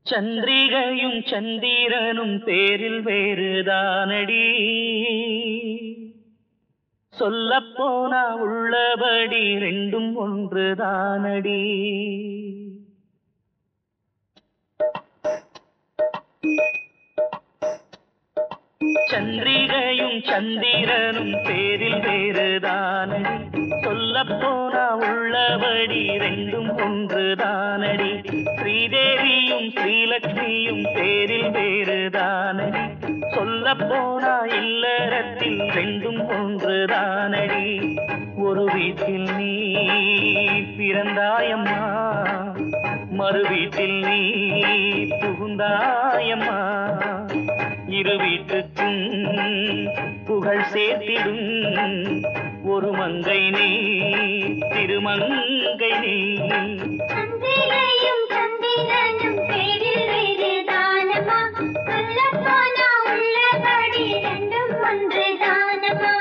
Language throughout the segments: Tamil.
சந்திரிகையும் சந்திரனும் பேரில் வேறுதானடி, சொல்லப்போனா உள்ளபடி ரெண்டும் ஒன்றுதானடி. சந்திரிகையும் சந்திரனும் பேரில் வேறுதானடி, சொல்லப்போனா உள்ளபடி ரெண்டும் ஒன்றுதானடி. ஸ்ரீதேவியும் ஸ்ரீலக்ஷ்மியும் பேரில் வேறுதானடி, சொல்லப்போனா இல்லறத்தில் ரெண்டும் ஒன்றுதானடி. ஒரு வீட்டில் நீ பிறந்தாயம்மா, மறு வீட்டில் நீ புகுந்தாயம்மா. இரு வீட்டுக்கும் புகழ் சேர்த்திடும் ஒரு மங்கை நீ, திருமங்கை நீ. சந்திரனும் சந்திரனும் பேரில் வேறுதானமா, சொல்லப்போனா உள்ளபடி ரெண்டும் ஒன்றுதானமா.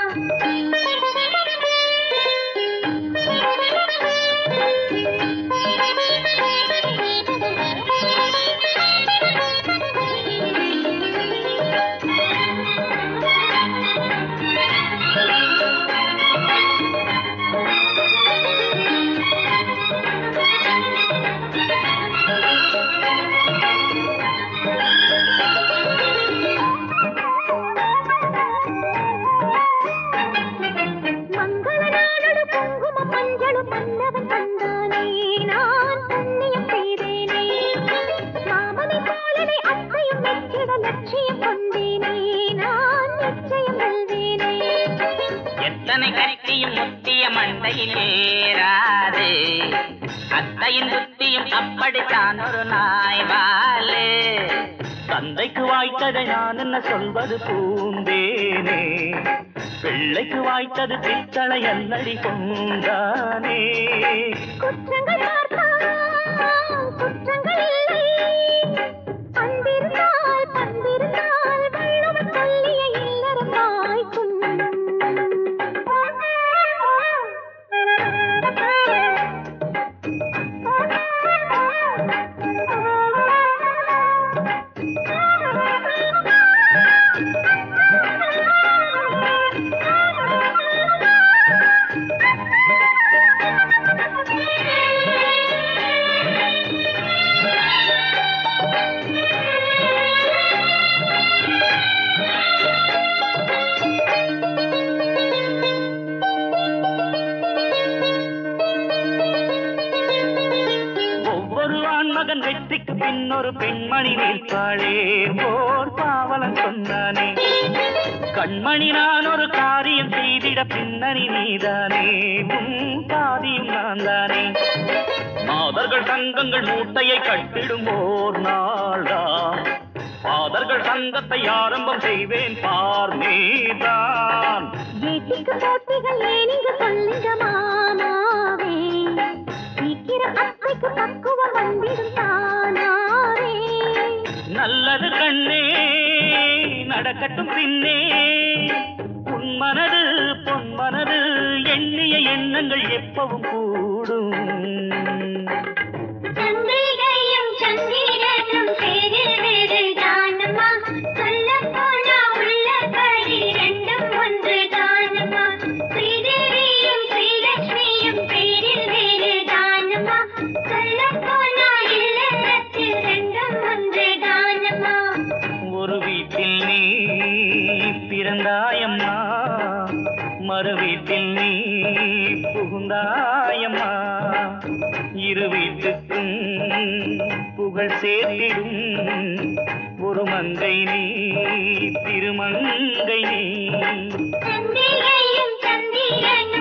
எத்தனை கட்டியும் முத்திய மண்டையில் ஏறாது, அத்தையின் புத்தியும் அப்படித்தான் ஒரு நாய்வாலு. தந்தைக்கு வாய்த்ததை நான் என்ன சொல்வது பூந்தேனே, பிள்ளைக்கு வாய்த்தது பித்தளை அல்லடி கொண்டானே. குற்றங்கள் பார்த்தால் குற்றங்கள் இல்லை, அன்பிருந்தால் பண்பிருந்தால் வள்ளுவன் சொல்லிய இல்லறம் வாய்க்கும். மகன் வெற்றிக்கு பின்னொரு பெண்மணி வீழ்ப்பாளே, போர் பாவலன் சொன்னானே. கண்மணி நான் ஒரு காரியம் செய்திட பின்னணி நீதானே, உன் பாதியும் நான் தானே. மாதர்கள் சங்கங்கள் மூட்டையை கட்டிடும் ஓர் நாள்தான், பாதர்கள் சங்கத்தை ஆரம்பம் செய்வேன் பார் நீதான். போட்டிகள் ஏனிங்க சொல்லுங்க மாமாவே, சீக்கிரம் அத்தைக்கு பக்குவம் வந்திடும் தானாவே. நல்லது கண்ணே நடக்கட்டும் பின்னே, உன் மனது பொன் மனது எண்ணிய எண்ணங்கள் எப்பவும் கூடும். சந்திரிகையும் சந்திரனும் பேரில் வேறுதானமா, சொல்லப்போனா உள்ளபடி ரெண்டும் ஒன்றுதானமா. ஸ்ரீதேவியும் ஸ்ரீலக்ஷ்மியும் பேரில் வேறுதானமா, சொல்லப்போனா இல்லறத்தில் ரெண்டும் ஒன்றுதானமா. ஒரு வீட்டில் நீ பிறந்தாயம்மா, மறு வீட்டில் நீ புகுந்தாயம்மா. இரு வீட்டுக்கும் புகழ் சேர்த்திடும் ஒரு மங்கை நீ, திருமங்கை நீ. சந்திரிகையும் சந்திரனும்